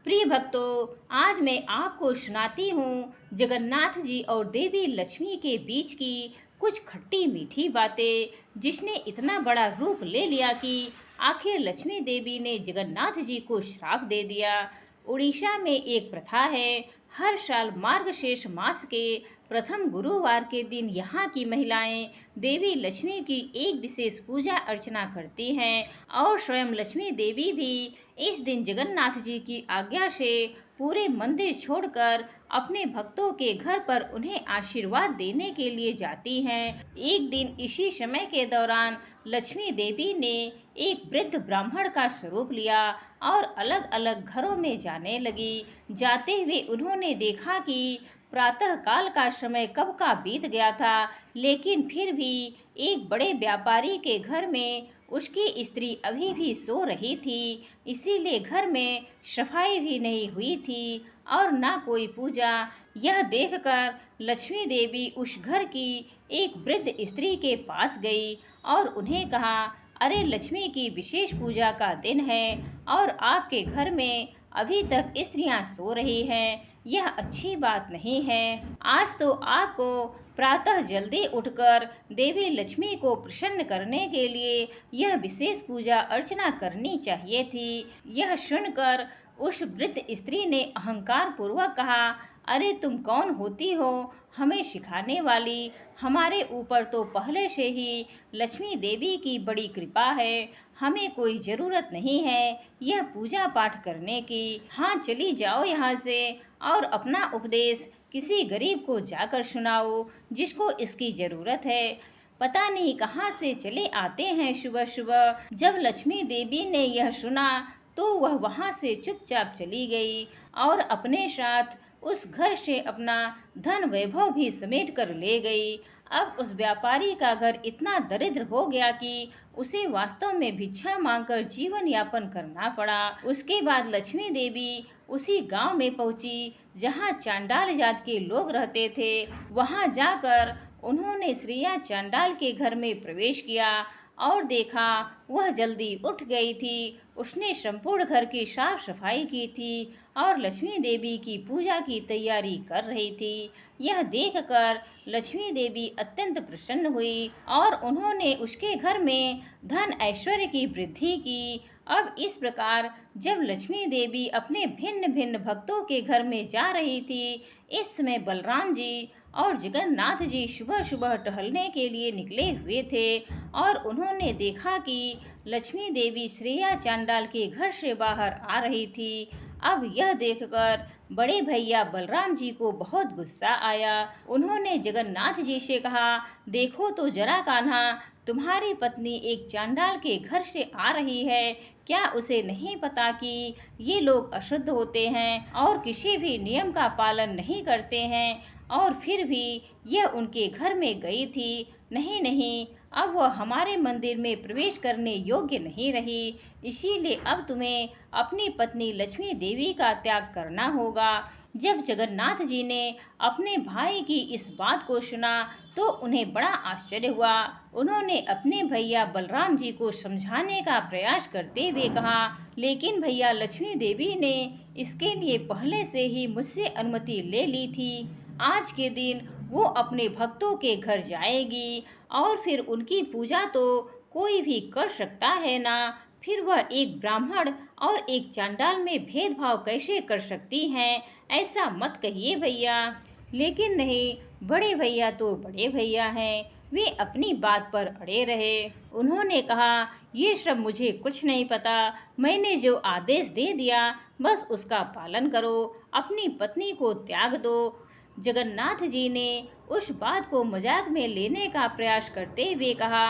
प्रिय भक्तों, आज मैं आपको सुनाती हूँ जगन्नाथ जी और देवी लक्ष्मी के बीच की कुछ खट्टी मीठी बातें, जिसने इतना बड़ा रूप ले लिया कि आखिर लक्ष्मी देवी ने जगन्नाथ जी को श्राप दे दिया। उड़ीसा में एक प्रथा है, हर साल मार्गशीर्ष मास के प्रथम गुरुवार के दिन यहाँ की महिलाएं देवी लक्ष्मी की एक विशेष पूजा अर्चना करती हैं और स्वयं लक्ष्मी देवी भी इस दिन जगन्नाथ जी की आज्ञा से पूरे मंदिर छोड़कर अपने भक्तों के घर पर उन्हें आशीर्वाद देने के लिए जाती हैं। एक दिन इसी समय के दौरान लक्ष्मी देवी ने एक वृद्ध ब्राह्मण का स्वरूप लिया और अलग अलग घरों में जाने लगी। जाते हुए उन्होंने देखा कि प्रातः काल का समय कब का बीत गया था, लेकिन फिर भी एक बड़े व्यापारी के घर में उसकी स्त्री अभी भी सो रही थी, इसीलिए घर में सफाई भी नहीं हुई थी और ना कोई पूजा। यह देखकर लक्ष्मी देवी उस घर की एक वृद्ध स्त्री के पास गई और उन्हें कहा, अरे लक्ष्मी की विशेष पूजा का दिन है और आपके घर में अभी तक स्त्रियां सो रही हैं, यह अच्छी बात नहीं है। आज तो आपको प्रातः जल्दी उठकर देवी लक्ष्मी को प्रसन्न करने के लिए यह विशेष पूजा अर्चना करनी चाहिए थी। यह सुनकर उस वृद्ध स्त्री ने अहंकार पूर्वक कहा, अरे तुम कौन होती हो हमें सिखाने वाली? हमारे ऊपर तो पहले से ही लक्ष्मी देवी की बड़ी कृपा है, हमें कोई ज़रूरत नहीं है यह पूजा पाठ करने की। हाँ, चली जाओ यहाँ से और अपना उपदेश किसी गरीब को जाकर सुनाओ जिसको इसकी ज़रूरत है। पता नहीं कहाँ से चले आते हैं सुबह सुबह। जब लक्ष्मी देवी ने यह सुना तो वह वहाँ से चुपचाप चली गई और अपने साथ उस घर से अपना धन वैभव भी समेट कर ले गई। अब उस व्यापारी का घर इतना दरिद्र हो गया कि उसे वास्तव में भिक्षा मांगकर जीवन यापन करना पड़ा। उसके बाद लक्ष्मी देवी उसी गांव में पहुंची जहां चांडाल जात के लोग रहते थे। वहां जाकर उन्होंने श्रेया चांडाल के घर में प्रवेश किया और देखा वह जल्दी उठ गई थी। उसने संपूर्ण घर की साफ सफाई की थी और लक्ष्मी देवी की पूजा की तैयारी कर रही थी। यह देखकर लक्ष्मी देवी अत्यंत प्रसन्न हुई और उन्होंने उसके घर में धन ऐश्वर्य की वृद्धि की। अब इस प्रकार जब लक्ष्मी देवी अपने भिन्न भिन्न भक्तों के घर में जा रही थी, इस समय बलराम जी और जगन्नाथ जी सुबह सुबह टहलने के लिए निकले हुए थे और उन्होंने देखा कि लक्ष्मी देवी श्रेया चांडाल के घर से बाहर आ रही थी। अब यह देखकर बड़े भैया बलराम जी को बहुत गुस्सा आया। उन्होंने जगन्नाथ जी से कहा, देखो तो जरा कान्हा, तुम्हारी पत्नी एक चांडाल के घर से आ रही है, क्या उसे नहीं पता कि ये लोग अशुद्ध होते हैं और किसी भी नियम का पालन नहीं करते हैं? और फिर भी यह उनके घर में गई थी। नहीं नहीं, अब वह हमारे मंदिर में प्रवेश करने योग्य नहीं रही, इसीलिए अब तुम्हें अपनी पत्नी लक्ष्मी देवी का त्याग करना होगा। जब जगन्नाथ जी ने अपने भाई की इस बात को सुना तो उन्हें बड़ा आश्चर्य हुआ। उन्होंने अपने भैया बलराम जी को समझाने का प्रयास करते हुए कहा, लेकिन भैया लक्ष्मी देवी ने इसके लिए पहले से ही मुझसे अनुमति ले ली थी। आज के दिन वो अपने भक्तों के घर जाएगी और फिर उनकी पूजा तो कोई भी कर सकता है ना, फिर वह एक ब्राह्मण और एक चांडाल में भेदभाव कैसे कर सकती हैं? ऐसा मत कहिए भैया। लेकिन नहीं, बड़े भैया तो बड़े भैया हैं, वे अपनी बात पर अड़े रहे। उन्होंने कहा, ये सब मुझे कुछ नहीं पता, मैंने जो आदेश दे दिया बस उसका पालन करो, अपनी पत्नी को त्याग दो। जगन्नाथ जी ने उस बात को मजाक में लेने का प्रयास करते हुए कहा,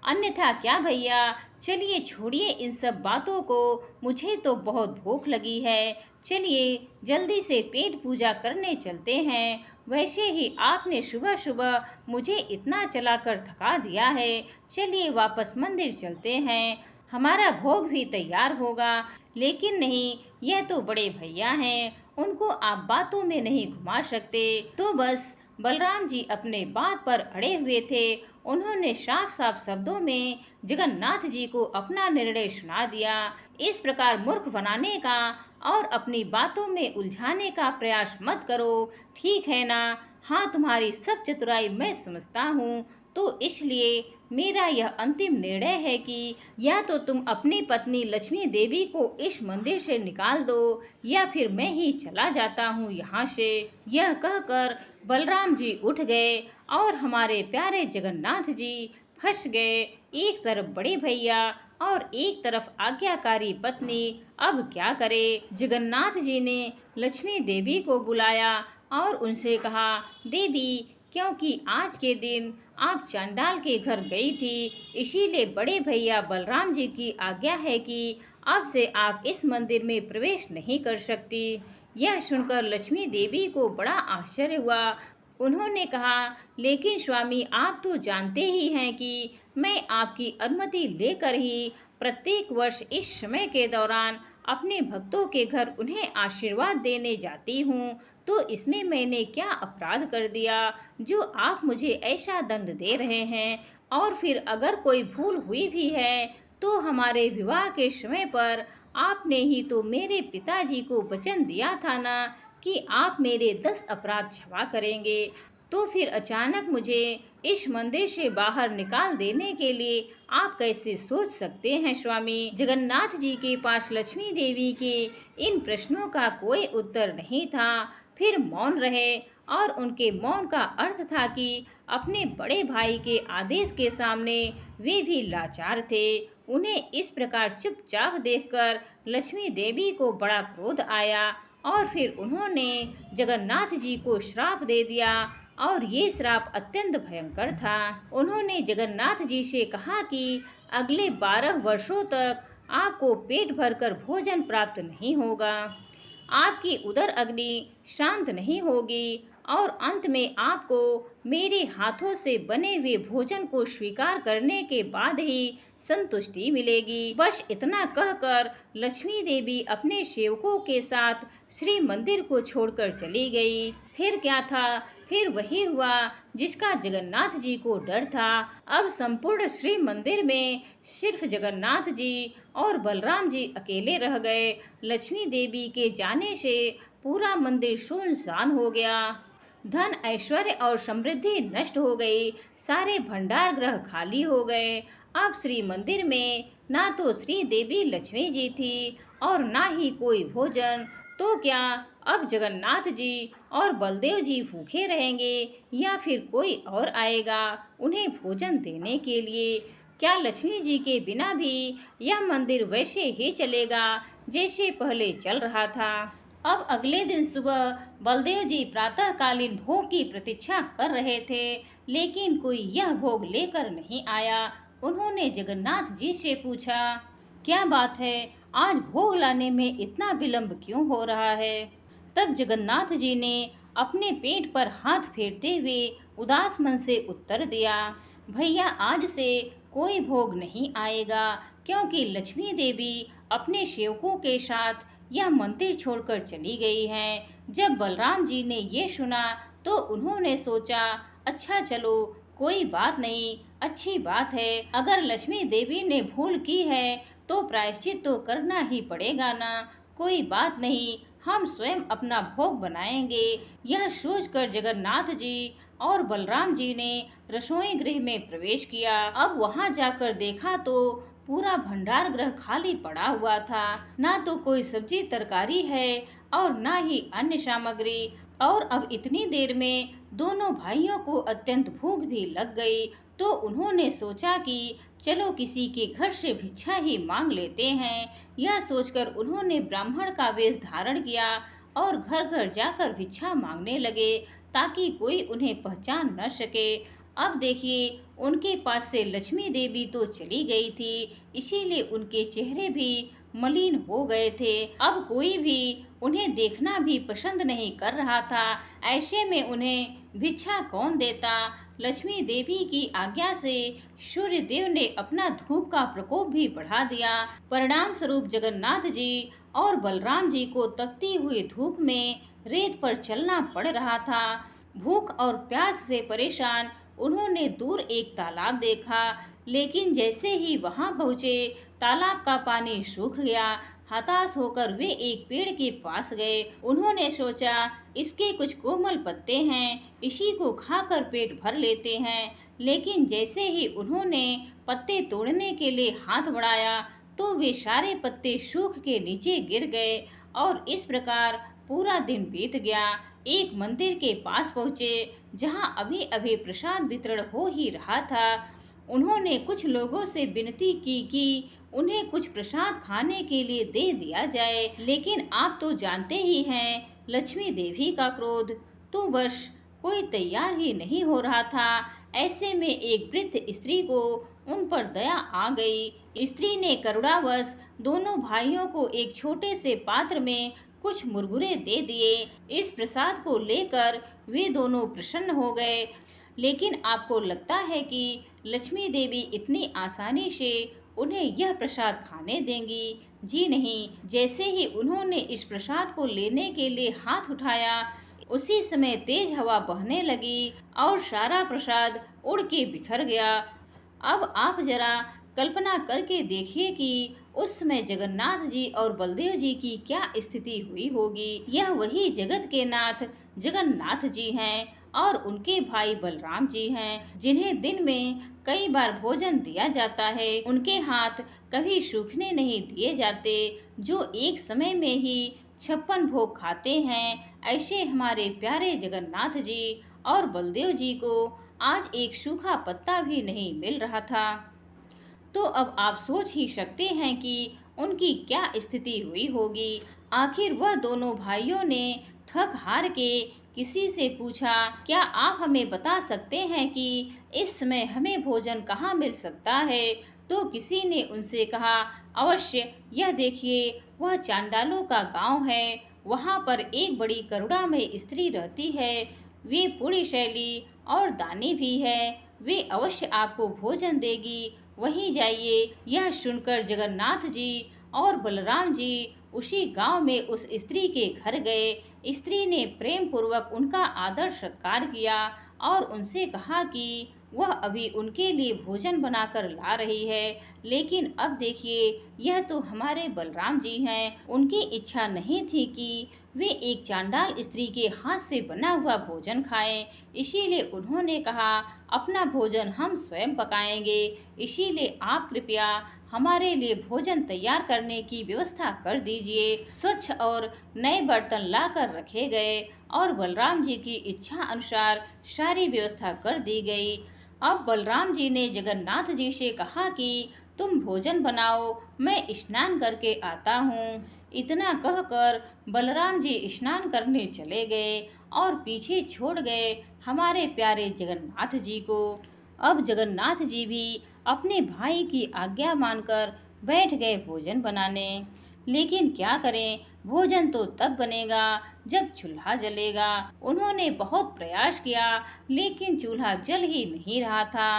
अन्यथा क्या भैया, चलिए छोड़िए इन सब बातों को, मुझे तो बहुत भूख लगी है, चलिए जल्दी से पेट पूजा करने चलते हैं। वैसे ही आपने सुबह सुबह मुझे इतना चलाकर थका दिया है, चलिए वापस मंदिर चलते हैं, हमारा भोग भी तैयार होगा। लेकिन नहीं, यह तो बड़े भैया हैं, उनको आप बातों में नहीं घुमा सकते। तो बस बलराम जी अपने बात पर अड़े हुए थे। उन्होंने साफ साफ शब्दों में जगन्नाथ जी को अपना निर्णय सुना दिया। इस प्रकार मूर्ख बनाने का और अपनी बातों में उलझाने का प्रयास मत करो, ठीक है ना? हाँ, तुम्हारी सब चतुराई मैं समझता हूँ, तो इसलिए मेरा यह अंतिम निर्णय है कि या तो तुम अपनी पत्नी लक्ष्मी देवी को इस मंदिर से निकाल दो, या फिर मैं ही चला जाता हूँ यहाँ से। यह कहकर बलराम जी उठ गए और हमारे प्यारे जगन्नाथ जी फंस गए। एक तरफ बड़े भैया और एक तरफ आज्ञाकारी पत्नी। अब क्या करे? जगन्नाथ जी ने लक्ष्मी देवी को बुलाया और उनसे कहा, देवी, क्योंकि आज के दिन आप चांडाल के घर गई थी, इसीलिए बड़े भैया बलराम जी की आज्ञा है कि अब से आप इस मंदिर में प्रवेश नहीं कर सकती। यह सुनकर लक्ष्मी देवी को बड़ा आश्चर्य हुआ। उन्होंने कहा, लेकिन स्वामी, आप तो जानते ही हैं कि मैं आपकी अनुमति लेकर ही प्रत्येक वर्ष इस समय के दौरान अपने भक्तों के घर उन्हें आशीर्वाद देने जाती हूँ, तो इसमें मैंने क्या अपराध कर दिया जो आप मुझे ऐसा दंड दे रहे हैं? और फिर अगर कोई भूल हुई भी है तो हमारे विवाह के समय पर आपने ही तो मेरे पिताजी को वचन दिया था ना कि आप मेरे 10 अपराध क्षमा करेंगे। तो फिर अचानक मुझे इस मंदिर से बाहर निकाल देने के लिए आप कैसे सोच सकते हैं स्वामी? जगन्नाथ जी के पास लक्ष्मी देवी के इन प्रश्नों का कोई उत्तर नहीं था। फिर मौन रहे और उनके मौन का अर्थ था कि अपने बड़े भाई के आदेश के सामने वे भी लाचार थे। उन्हें इस प्रकार चुपचाप देखकर लक्ष्मी देवी को बड़ा क्रोध आया और फिर उन्होंने जगन्नाथ जी को श्राप दे दिया और ये श्राप अत्यंत भयंकर था। उन्होंने जगन्नाथ जी से कहा कि अगले 12 वर्षों तक आपको पेट भरकर भोजन प्राप्त नहीं होगा, आपकी उदर अग्नि शांत नहीं होगी और अंत में आपको मेरे हाथों से बने हुए भोजन को स्वीकार करने के बाद ही संतुष्टि मिलेगी। बस इतना कहकर लक्ष्मी देवी अपने सेवकों के साथ श्री मंदिर को छोड़कर चली गई। फिर क्या था? फिर वही हुआ जिसका जगन्नाथ जी को डर था। अब संपूर्ण श्री मंदिर में सिर्फ जगन्नाथ जी और बलराम जी अकेले रह गए। लक्ष्मी देवी के जाने से पूरा मंदिर सुनसान हो गया। धन, ऐश्वर्य और समृद्धि नष्ट हो गई। सारे भंडार गृह खाली हो गए। अब श्री मंदिर में ना तो श्री देवी लक्ष्मी जी थी और ना ही कोई भोजन। तो क्या अब जगन्नाथ जी और बलदेव जी भूखे रहेंगे या फिर कोई और आएगा उन्हें भोजन देने के लिए? क्या लक्ष्मी जी के बिना भी यह मंदिर वैसे ही चलेगा जैसे पहले चल रहा था? अब अगले दिन सुबह बलदेव जी प्रातःकालीन भोग की प्रतीक्षा कर रहे थे, लेकिन कोई यह भोग लेकर नहीं आया। उन्होंने जगन्नाथ जी से पूछा, क्या बात है, आज भोग लाने में इतना विलंब क्यों हो रहा है? तब जगन्नाथ जी ने अपने पेट पर हाथ फेरते हुए उदास मन से उत्तर दिया, भैया, आज से कोई भोग नहीं आएगा, क्योंकि लक्ष्मी देवी अपने सेवकों के साथ यह मंदिर छोड़कर चली गई हैं। जब बलराम जी ने ये सुना तो उन्होंने सोचा, अच्छा चलो, कोई बात नहीं, अच्छी बात है। अगर लक्ष्मी देवी ने भूल की है तो प्रायश्चित तो करना ही पड़ेगा ना। कोई बात नहीं, हम स्वयं अपना भोग बनाएंगे। यह सोचकर जगन्नाथ जी और बलराम जी ने रसोई गृह में प्रवेश किया। अब वहां जाकर देखा तो पूरा भंडार गृह खाली पड़ा हुआ था। ना तो कोई सब्जी तरकारी है और ना ही अन्य सामग्री। और अब इतनी देर में दोनों भाइयों को अत्यंत भूख भी लग गई, तो उन्होंने सोचा कि चलो किसी के घर से भिक्षा ही मांग लेते हैं। यह सोचकर उन्होंने ब्राह्मण का वेश धारण किया और घर घर जाकर भिक्षा मांगने लगे ताकि कोई उन्हें पहचान न सके। अब देखिए, उनके पास से लक्ष्मी देवी तो चली गई थी, इसीलिए उनके चेहरे भी मलिन हो गए थे। अब कोई भी उन्हें देखना भी पसंद नहीं कर रहा था। ऐसे में उन्हें भिक्षा कौन देता? लक्ष्मी देवी की आज्ञा से सूर्य देव ने अपना धूप का प्रकोप भी बढ़ा दिया। परिणाम स्वरूप जगन्नाथ जी और बलराम जी को तपती हुई धूप में रेत पर चलना पड़ रहा था। भूख और प्यास से परेशान उन्होंने दूर एक तालाब देखा, लेकिन जैसे ही वहां पहुंचे तालाब का पानी सूख गया। हताश होकर वे एक पेड़ के पास गए। उन्होंने सोचा, इसके कुछ कोमल पत्ते हैं, इसी को खाकर पेट भर लेते हैं। लेकिन जैसे ही उन्होंने पत्ते तोड़ने के लिए हाथ बढ़ाया तो वे सारे पत्ते सूख के नीचे गिर गए और इस प्रकार पूरा दिन बीत गया। एक मंदिर के पास पहुंचे जहां अभी अभी प्रसाद वितरण हो ही रहा था। उन्होंने कुछ लोगों से विनती की कि उन्हें कुछ प्रसाद खाने के लिए दे दिया जाए, लेकिन आप तो जानते ही हैं लक्ष्मी देवी का क्रोध, तो बस कोई तैयार ही नहीं हो रहा था। ऐसे में एक वृद्ध स्त्री को उन पर दया आ गई। स्त्री ने करुणावश दोनों भाइयों को एक छोटे से पात्र में कुछ मुरमुरे दे दिए। इस प्रसाद को लेकर वे दोनों प्रसन्न हो गए। लेकिन आपको लगता है कि लक्ष्मी देवी इतनी आसानी से उन्हें यह प्रसाद खाने देंगी? जी नहीं। जैसे ही उन्होंने इस प्रसाद को लेने के लिए हाथ उठाया, उसी समय तेज हवा बहने लगी और सारा प्रसाद उड़ के बिखर गया। अब आप जरा कल्पना करके देखिए कि उस समय जगन्नाथ जी और बलदेव जी की क्या स्थिति हुई होगी। यह वही जगत के नाथ जगन्नाथ जी हैं और उनके भाई बलराम जी हैं, जिन्हें दिन में कई बार भोजन दिया जाता है। उनके हाथ कभी सूखने नहीं दिए जाते, जो एक समय में ही 56 भोग खाते हैं। ऐसे हमारे प्यारे जगन्नाथ जी और बलदेव जी को आज एक सूखा पत्ता भी नहीं मिल रहा था। तो अब आप सोच ही सकते हैं कि उनकी क्या स्थिति हुई होगी। आखिर वह दोनों भाइयों ने थक हार के किसी से पूछा, क्या आप हमें बता सकते हैं कि इस समय हमें भोजन कहाँ मिल सकता है? तो किसी ने उनसे कहा, अवश्य, यह देखिए वह चांडालों का गांव है, वहाँ पर एक बड़ी करुणामय स्त्री रहती है। वे पुण्यशैली और दानी भी है, वे अवश्य आपको भोजन देगी, वहीं जाइए। यह सुनकर जगन्नाथ जी और बलराम जी उसी गांव में उस स्त्री के घर गए। स्त्री ने प्रेम पूर्वक उनका आदर सत्कार किया और उनसे कहा कि वह अभी उनके लिए भोजन बनाकर ला रही है। लेकिन अब देखिए, यह तो हमारे बलराम जी हैं, उनकी इच्छा नहीं थी कि वे एक चांडाल स्त्री के हाथ से बना हुआ भोजन खाएं। इसीलिए उन्होंने कहा, अपना भोजन हम स्वयं पकाएंगे, इसीलिए आप कृपया हमारे लिए भोजन तैयार करने की व्यवस्था कर दीजिए। स्वच्छ और नए बर्तन लाकर रखे गए और बलराम जी की इच्छा अनुसार सारी व्यवस्था कर दी गई। अब बलराम जी ने जगन्नाथ जी से कहा कि तुम भोजन बनाओ, मैं स्नान करके आता हूँ। इतना कहकर बलराम जी स्नान करने चले गए और पीछे छोड़ गए हमारे प्यारे जगन्नाथ जी को। अब जगन्नाथ जी भी अपने भाई की आज्ञा मानकर बैठ गए भोजन बनाने। लेकिन क्या करें, भोजन तो तब बनेगा जब चूल्हा जलेगा। उन्होंने बहुत प्रयास किया, लेकिन चूल्हा जल ही नहीं रहा था।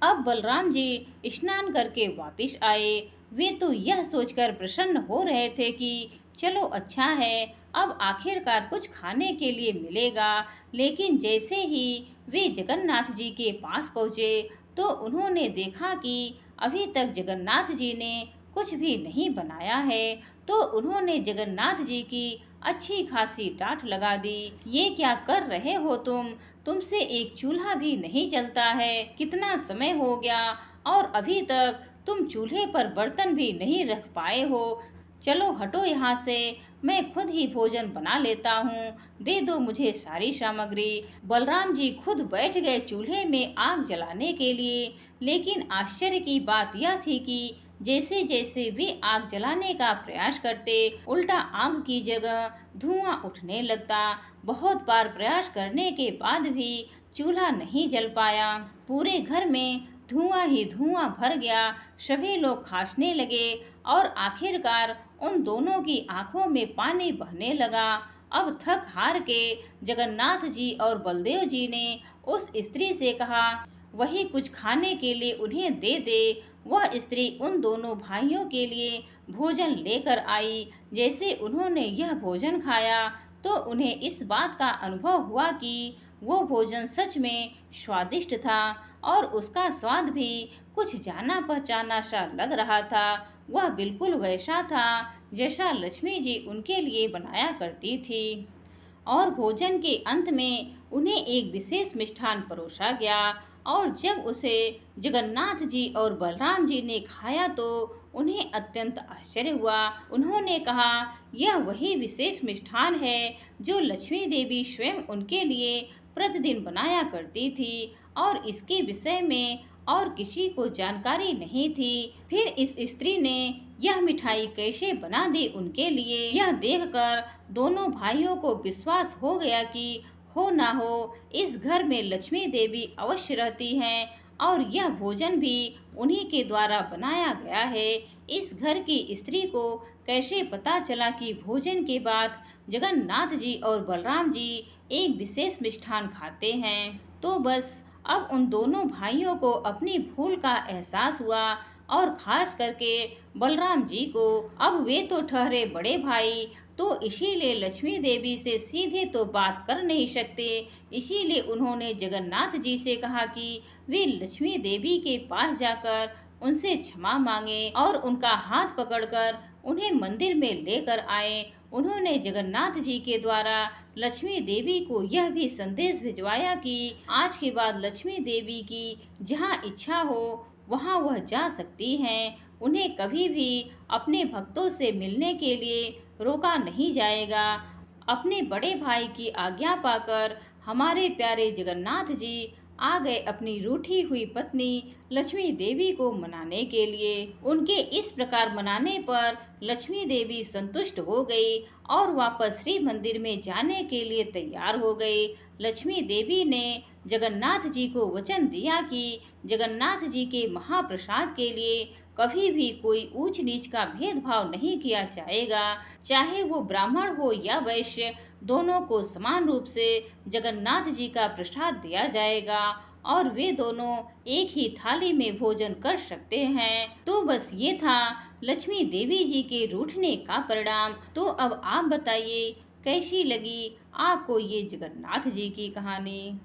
अब बलराम जी स्नान करके वापस आए। वे तो यह सोचकर प्रसन्न हो रहे थे कि चलो अच्छा है, अब आखिरकार कुछ खाने के लिए मिलेगा। लेकिन जैसे ही वे जगन्नाथ जी के पास पहुँचे तो उन्होंने देखा कि अभी तक जगन्नाथ जी ने कुछ भी नहीं बनाया है। तो उन्होंने जगन्नाथ जी की अच्छी खासी डांट लगा दी। ये क्या कर रहे हो तुमसे एक चूल्हा भी नहीं जलता है, कितना समय हो गया और अभी तक तुम चूल्हे पर बर्तन भी नहीं रख पाए हो। चलो हटो यहाँ से, मैं खुद ही भोजन बना लेता हूँ, दे दो मुझे सारी सामग्री। बलराम जी खुद बैठ गए चूल्हे में आग जलाने के लिए। लेकिन आश्चर्य की बात यह थी कि जैसे जैसे वे आग जलाने का प्रयास करते, उल्टा आग की जगह धुआं उठने लगता। बहुत बार प्रयास करने के बाद भी चूल्हा नहीं जल पाया। पूरे घर में धुआं ही धुआं भर गया। सभी लोग खांसने लगे और आखिरकार उन दोनों की आंखों में पानी बहने लगा। अब थक हार के जगन्नाथ जी और बलदेव जी ने उस स्त्री से कहा, वही कुछ खाने के लिए उन्हें दे दे। वह स्त्री उन दोनों भाइयों के लिए भोजन लेकर आई। जैसे उन्होंने यह भोजन खाया तो उन्हें इस बात का अनुभव हुआ कि वो भोजन सच में स्वादिष्ट था और उसका स्वाद भी कुछ जाना पहचाना सा लग रहा था। वह बिल्कुल वैसा था जैसा लक्ष्मी जी उनके लिए बनाया करती थी। और भोजन के अंत में उन्हें एक विशेष मिष्ठान परोसा गया और जब उसे जगन्नाथ जी और बलराम जी ने खाया तो उन्हें अत्यंत आश्चर्य हुआ। उन्होंने कहा, यह वही विशेष मिष्ठान है जो लक्ष्मी देवी स्वयं उनके लिए प्रतिदिन बनाया करती थी और इसके विषय में और किसी को जानकारी नहीं थी। फिर इस स्त्री ने यह मिठाई कैसे बना दी उनके लिए, यह देखकर दोनों भाइयों को विश्वास हो गया कि हो ना हो इस घर में लक्ष्मी देवी अवश्य रहती हैं और यह भोजन भी उन्हीं के द्वारा बनाया गया है। इस घर की स्त्री को कैसे पता चला कि भोजन के बाद जगन्नाथ जी और बलराम जी एक विशेष मिष्ठान खाते हैं। तो बस अब उन दोनों भाइयों को अपनी भूल का एहसास हुआ और खास करके बलराम जी को। अब वे तो ठहरे बड़े भाई, तो इसीलिए लक्ष्मी देवी से सीधे तो बात कर नहीं सकते। इसीलिए उन्होंने जगन्नाथ जी से कहा कि वे लक्ष्मी देवी के पास जाकर उनसे क्षमा मांगे और उनका हाथ पकड़कर उन्हें मंदिर में लेकर आए। उन्होंने जगन्नाथ जी के द्वारा लक्ष्मी देवी को यह भी संदेश भिजवाया कि आज के बाद लक्ष्मी देवी की जहाँ इच्छा हो वहाँ वह जा सकती हैं। उन्हें कभी भी अपने भक्तों से मिलने के लिए रोका नहीं जाएगा। अपने बड़े भाई की आज्ञा पाकर हमारे प्यारे जगन्नाथ जी आ गए अपनी रूठी हुई पत्नी लक्ष्मी देवी को मनाने के लिए। उनके इस प्रकार मनाने पर लक्ष्मी देवी संतुष्ट हो गई और वापस श्री मंदिर में जाने के लिए तैयार हो गई। लक्ष्मी देवी ने जगन्नाथ जी को वचन दिया कि जगन्नाथ जी के महाप्रसाद के लिए कभी भी कोई ऊंच नीच का भेदभाव नहीं किया जाएगा। चाहे वो ब्राह्मण हो या वैश्य, दोनों को समान रूप से जगन्नाथ जी का प्रसाद दिया जाएगा और वे दोनों एक ही थाली में भोजन कर सकते हैं। तो बस ये था लक्ष्मी देवी जी के रूठने का परिणाम। तो अब आप बताइए कैसी लगी आपको ये जगन्नाथ जी की कहानी।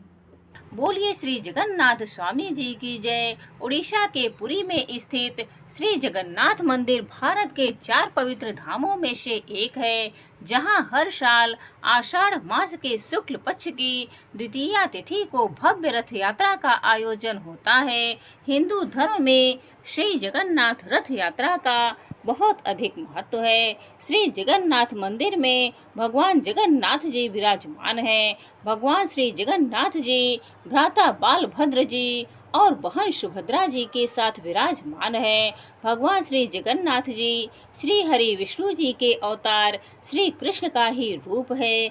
बोलिए श्री जगन्नाथ स्वामी जी की जय। उड़ीसा के पुरी में स्थित श्री जगन्नाथ मंदिर भारत के 4 पवित्र धामों में से एक है, जहां हर साल आषाढ़ मास के शुक्ल पक्ष की द्वितीया तिथि को भव्य रथ यात्रा का आयोजन होता है। हिंदू धर्म में श्री जगन्नाथ रथ यात्रा का बहुत अधिक महत्व है। श्री जगन्नाथ मंदिर में भगवान जगन्नाथ जी विराजमान हैं। भगवान श्री जगन्नाथ जी भ्राता बालभद्र जी और बहन सुभद्रा जी के साथ विराजमान है। भगवान श्री जगन्नाथ जी श्री हरि विष्णु जी के अवतार श्री कृष्ण का ही रूप है।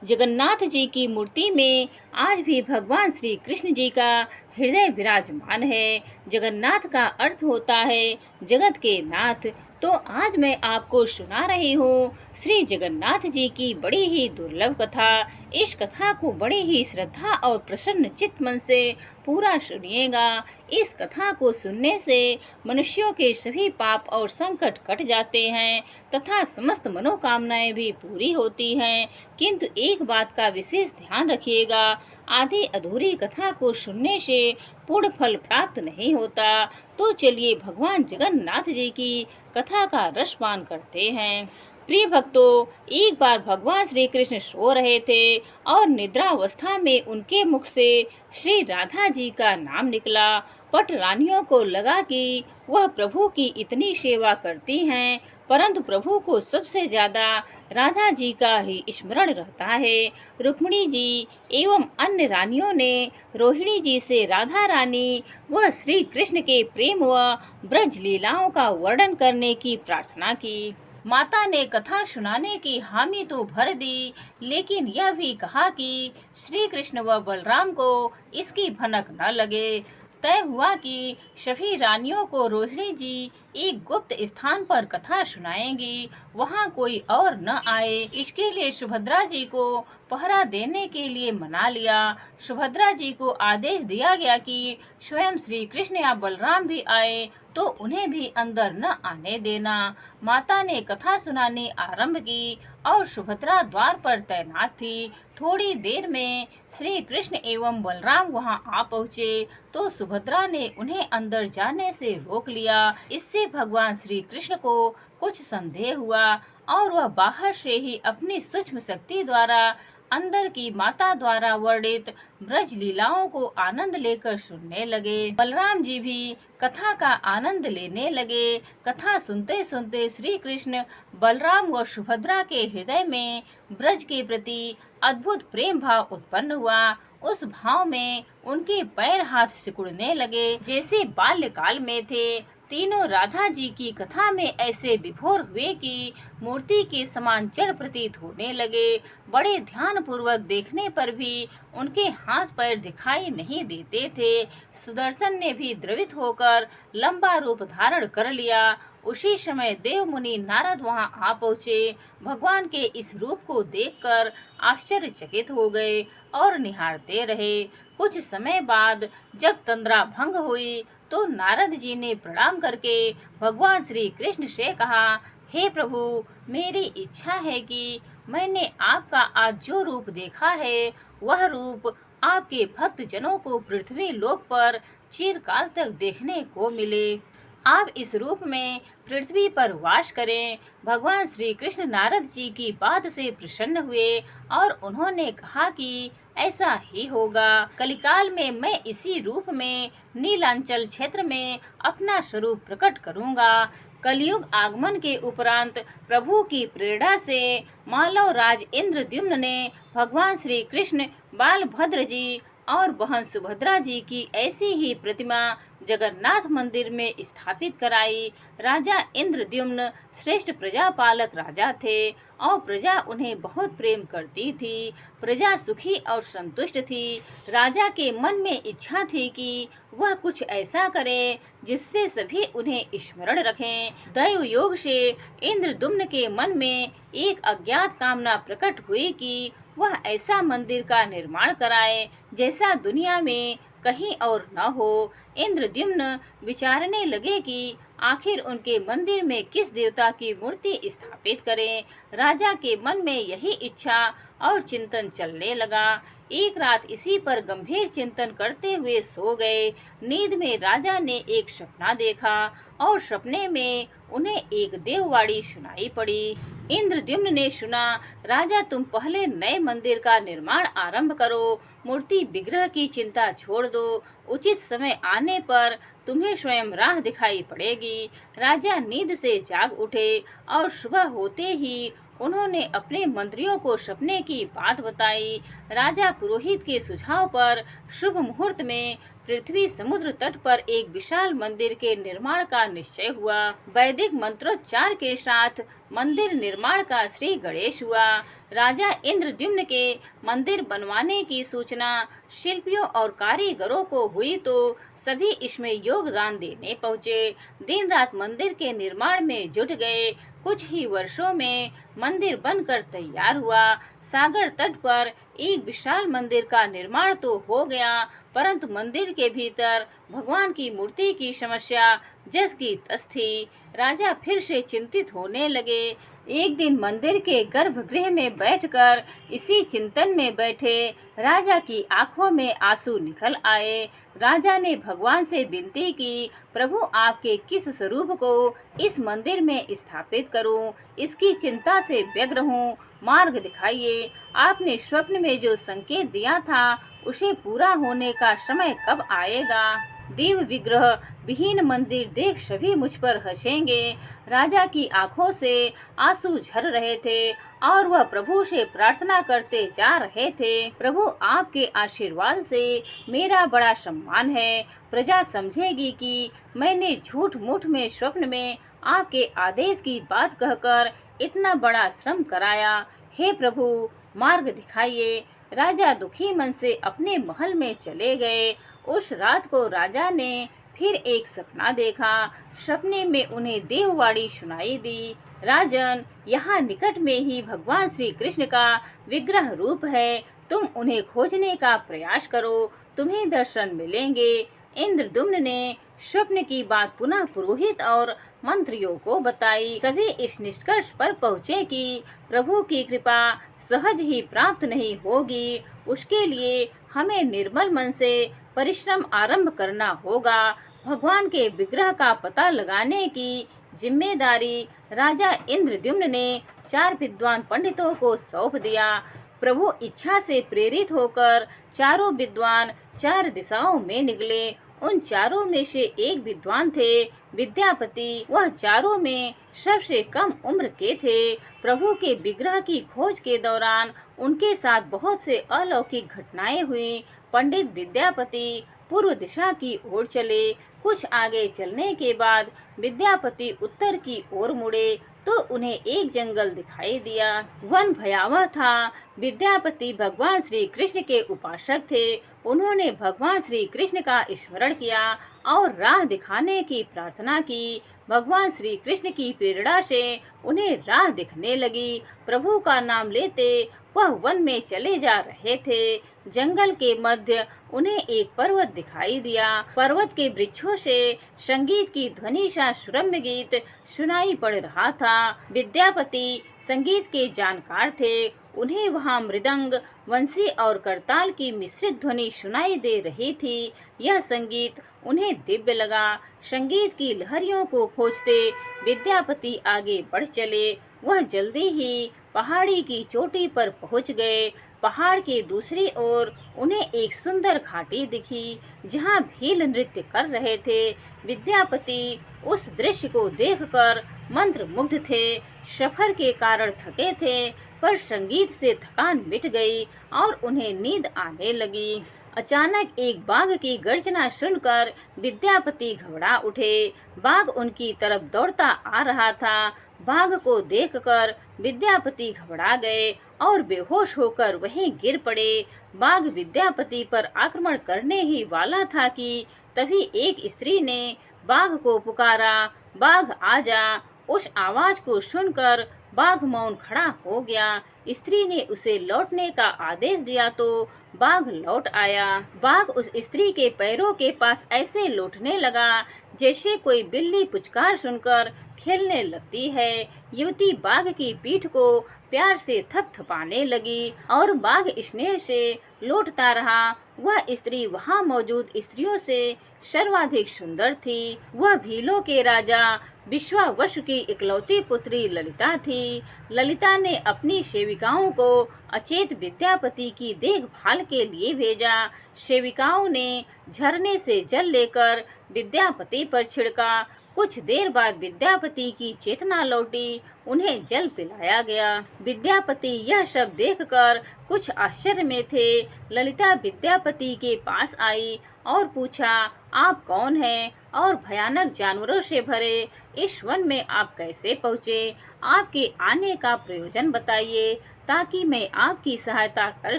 जगन्नाथ जी की मूर्ति में आज भी भगवान श्री कृष्ण जी का हृदय विराजमान है। जगन्नाथ का अर्थ होता है जगत के नाथ। तो आज मैं आपको सुना रही हूँ श्री जगन्नाथ जी की बड़ी ही दुर्लभ कथा। इस कथा को बड़े ही श्रद्धा और प्रसन्न चित्त मन से पूरा सुनिएगा। इस कथा को सुनने से मनुष्यों के सभी पाप और संकट कट जाते हैं तथा समस्त मनोकामनाएं भी पूरी होती हैं। किंतु एक बात का विशेष ध्यान रखिएगा, आधी अधूरी कथा को सुनने से पूर्ण फल प्राप्त नहीं होता। तो चलिए भगवान जगन्नाथ जी की कथा का रसपान करते हैं। प्रिय भक्तों, एक बार भगवान श्री कृष्ण सो रहे थे और निद्रावस्था में उनके मुख से श्री राधा जी का नाम निकला। पट रानियों को लगा कि वह प्रभु की इतनी सेवा करती हैं, परंतु प्रभु को सबसे ज्यादा राधा जी का ही स्मरण रहता है। रुक्मिणी जी एवं अन्य रानियों ने रोहिणी जी से राधा रानी व श्री कृष्ण के प्रेम व ब्रज लीलाओं का वर्णन करने की प्रार्थना की। माता ने कथा सुनाने की हामी तो भर दी, लेकिन यह भी कहा कि श्री कृष्ण व बलराम को इसकी भनक न लगे। तय हुआ कि सभी रानियों को रोहिणी जी एक गुप्त स्थान पर कथा सुनाएंगी, वहां कोई और न आए। इसके लिए सुभद्रा जी को पहरा देने के लिए मना लिया। सुभद्रा जी को आदेश दिया गया कि स्वयं श्री कृष्ण या बलराम भी आए तो उन्हें भी अंदर न आने देना। माता ने कथा सुनानी आरंभ की और सुभद्रा द्वार पर तैनात थी। थोड़ी देर में श्री कृष्ण एवं बलराम वहां आ पहुँचे तो सुभद्रा ने उन्हें अंदर जाने से रोक लिया। इससे भगवान श्री कृष्ण को कुछ संदेह हुआ और वह बाहर से ही अपनी सूक्ष्म शक्ति द्वारा अंदर की माता द्वारा वर्णित ब्रज लीलाओं को आनंद लेकर सुनने लगे। बलराम जी भी कथा का आनंद लेने लगे। कथा सुनते सुनते श्री कृष्ण, बलराम व सुभद्रा के हृदय में ब्रज के प्रति अद्भुत प्रेम भाव उत्पन्न हुआ। उस भाव में उनके पैर हाथ सिकुड़ने लगे जैसे बाल्यकाल में थे। तीनों राधा जी की कथा में ऐसे विभोर हुए कि मूर्ति के समान जड़ प्रतीत होने लगे। बड़े ध्यान पूर्वक देखने पर भी उनके हाथ पैर दिखाई नहीं देते थे। सुदर्शन ने भी द्रवित होकर लंबा रूप धारण कर लिया। उसी समय देव मुनि नारद वहां आ पहुँचे। भगवान के इस रूप को देखकर आश्चर्यचकित हो गए और निहारते रहे। कुछ समय बाद जब तंद्रा भंग हुई तो नारद जी ने प्रणाम करके भगवान श्री कृष्ण से कहा, हे प्रभु, मेरी इच्छा है कि मैंने आपका आज जो रूप देखा है वह रूप आपके भक्त जनों को पृथ्वी लोक पर चिरकाल तक देखने को मिले। आप इस रूप में पृथ्वी पर वास करें। भगवान श्री कृष्ण नारद जी की बात से प्रसन्न हुए और उन्होंने कहा कि ऐसा ही होगा। कलिकाल में मैं इसी रूप में नीलांचल क्षेत्र में अपना स्वरूप प्रकट करूंगा। कलयुग आगमन के उपरांत प्रभु की प्रेरणा से मालव राज इंद्रद्युम्न ने भगवान श्री कृष्ण, बालभद्र जी और बहन सुभद्रा जी की ऐसी ही प्रतिमा जगन्नाथ मंदिर में स्थापित कराई। राजा इंद्रद्युम्न श्रेष्ठ प्रजापालक राजा थे और प्रजा उन्हें बहुत प्रेम करती थी। प्रजा सुखी और संतुष्ट थी। राजा के मन में इच्छा थी कि वह कुछ ऐसा करे जिससे सभी उन्हें स्मरण रखें। दैव योग से इंद्रद्युम्न के मन में एक अज्ञात कामना प्रकट हुई कि वह ऐसा मंदिर का निर्माण कराए जैसा दुनिया में कहीं और न हो। इंद्रद्युम्न विचारने लगे कि आखिर उनके मंदिर में किस देवता की मूर्ति स्थापित करें। राजा के मन में यही इच्छा और चिंतन चलने लगा। एक रात इसी पर गंभीर चिंतन करते हुए सो गए। नींद में राजा ने एक सपना देखा और सपने में उन्हें एक देववाणी सुनाई पड़ी। इंद्रद्युम्न ने सुना, राजा तुम पहले नए मंदिर का निर्माण आरंभ करो, मूर्ति विग्रह की चिंता छोड़ दो, उचित समय आने पर तुम्हें स्वयं राह दिखाई पड़ेगी। राजा नींद से जाग उठे और सुबह होते ही उन्होंने अपने मंत्रियों को सपने की बात बताई। राजा पुरोहित के सुझाव पर शुभ मुहूर्त में पृथ्वी समुद्र तट पर एक विशाल मंदिर के निर्माण का निश्चय हुआ। वैदिक मंत्रोच्चार के साथ मंदिर निर्माण का श्री गणेश हुआ। राजा इंद्रद्युम्न के मंदिर बनवाने की सूचना शिल्पियों और कारीगरों को हुई तो सभी इसमें योगदान देने पहुँचे। दिन रात मंदिर के निर्माण में जुट गए। कुछ ही वर्षों में मंदिर बनकर तैयार हुआ। सागर तट पर एक विशाल मंदिर का निर्माण तो हो गया, परंतु मंदिर के भीतर भगवान की मूर्ति की समस्या जस की तस थी। राजा फिर से चिंतित होने लगे। एक दिन मंदिर के गर्भगृह में बैठकर इसी चिंतन में बैठे राजा की आंखों में आंसू निकल आए। राजा ने भगवान से विनती की, प्रभु आपके किस स्वरूप को इस मंदिर में स्थापित करूं? इसकी चिंता से व्यग्र हूं, मार्ग दिखाइए। आपने स्वप्न में जो संकेत दिया था उसे पूरा होने का समय कब आएगा? देव विग्रह विहीन मंदिर देख सभी मुझ पर हंसेंगे। राजा की आंखों से आंसू झर रहे थे और वह प्रभु से प्रार्थना करते जा रहे थे, प्रभु आपके आशीर्वाद से मेरा बड़ा सम्मान है। प्रजा समझेगी कि मैंने झूठ मूठ में स्वप्न में आपके आदेश की बात कहकर इतना बड़ा श्रम कराया। हे प्रभु, मार्ग दिखाइए। राजा दुखी मन से अपने महल में चले गए। उस रात को राजा ने फिर एक सपना देखा। सपने में उन्हें देववाणी सुनाई दी, राजन, यहाँ निकट में ही भगवान श्री कृष्ण का विग्रह रूप है। तुम उन्हें खोजने का प्रयास करो, तुम्हें दर्शन मिलेंगे। इंद्रद्युम्न ने स्वप्न की बात पुनः पुरोहित और मंत्रियों को बताई। सभी इस निष्कर्ष पर पहुँचे कि प्रभु की कृपा सहज ही प्राप्त नहीं होगी, उसके लिए हमें निर्मल मन से परिश्रम आरंभ करना होगा। भगवान के विग्रह का पता लगाने की जिम्मेदारी राजा इंद्रद्युम्न ने 4 विद्वान पंडितों को सौंप दिया। प्रभु इच्छा से प्रेरित होकर चारों विद्वान 4 दिशाओं में निकले। उन चारों में से एक विद्वान थे विद्यापति। वह चारों में सबसे कम उम्र के थे। प्रभु के विग्रह की खोज के दौरान उनके साथ बहुत से अलौकिक घटनाएं हुई। पंडित विद्यापति पूर्व दिशा की ओर चले। कुछ आगे चलने के बाद विद्यापति उत्तर की ओर मुड़े तो उन्हें एक जंगल दिखाई दिया। वन भयावह था। विद्यापति भगवान श्री कृष्ण के उपासक थे। उन्होंने भगवान श्री कृष्ण का स्मरण किया और राह दिखाने की प्रार्थना की। भगवान श्री कृष्ण की प्रेरणा से उन्हें राह दिखने लगी। प्रभु का नाम लेते वह वन में चले जा रहे थे। जंगल के मध्य उन्हें एक पर्वत दिखाई दिया। पर्वत के वृक्षों से संगीत की ध्वनि सा सुरम्य गीत सुनाई पड़ रहा था। विद्यापति संगीत के जानकार थे। उन्हें वहां मृदंग, वंशी और करताल की मिश्रित ध्वनि सुनाई दे रही थी। यह संगीत उन्हें दिव्य लगा। संगीत की लहरियों को खोजते विद्यापति आगे बढ़ चले। वह जल्दी ही पहाड़ी की चोटी पर पहुंच गए। पहाड़ के दूसरी ओर उन्हें एक सुंदर घाटी दिखी जहां भील नृत्य कर रहे थे। विद्यापति उस दृश्य को देखकर मंत्रमुग्ध थे। सफर के कारण थके थे, पर संगीत से थकान मिट गई और उन्हें नींद आने लगी। अचानक एक बाघ की गर्जना सुनकर विद्यापति घबरा उठे। बाघ उनकी तरफ दौड़ता आ रहा था। बाघ को देखकर विद्यापति घबरा गए और बेहोश होकर वहीं गिर पड़े। बाघ विद्यापति पर आक्रमण करने ही वाला था कि तभी एक स्त्री ने बाघ को पुकारा, बाघ आजा। उस आवाज को सुनकर बाघ मौन खड़ा हो गया। स्त्री ने उसे लौटने का आदेश दिया तो बाघ लौट आया। बाघ उस स्त्री के पैरों के पास ऐसे लौटने लगा जैसे कोई बिल्ली पुचकार सुनकर खेलने लगती है। युवती बाघ की पीठ को प्यार से थपथपाने लगी और बाघ स्नेह से लौटता रहा। वह स्त्री वहां मौजूद स्त्रियों से सर्वाधिक सुंदर थी। वह भीलों के राजा विश्वावसु की इकलौती पुत्री ललिता थी। ललिता ने अपनी सेविकाओं को अचेत विद्यापति की देखभाल के लिए भेजा। सेविकाओं ने झरने से जल लेकर विद्यापति पर छिड़का। कुछ देर बाद विद्यापति की चेतना लौटी। उन्हें जल पिलाया गया। विद्यापति यह सब देखकर कुछ आश्चर्य में थे। ललिता विद्यापति के पास आई और पूछा, आप कौन हैं और भयानक जानवरों से भरे इस वन में आप कैसे पहुँचे? आपके आने का प्रयोजन बताइए ताकि मैं आपकी सहायता कर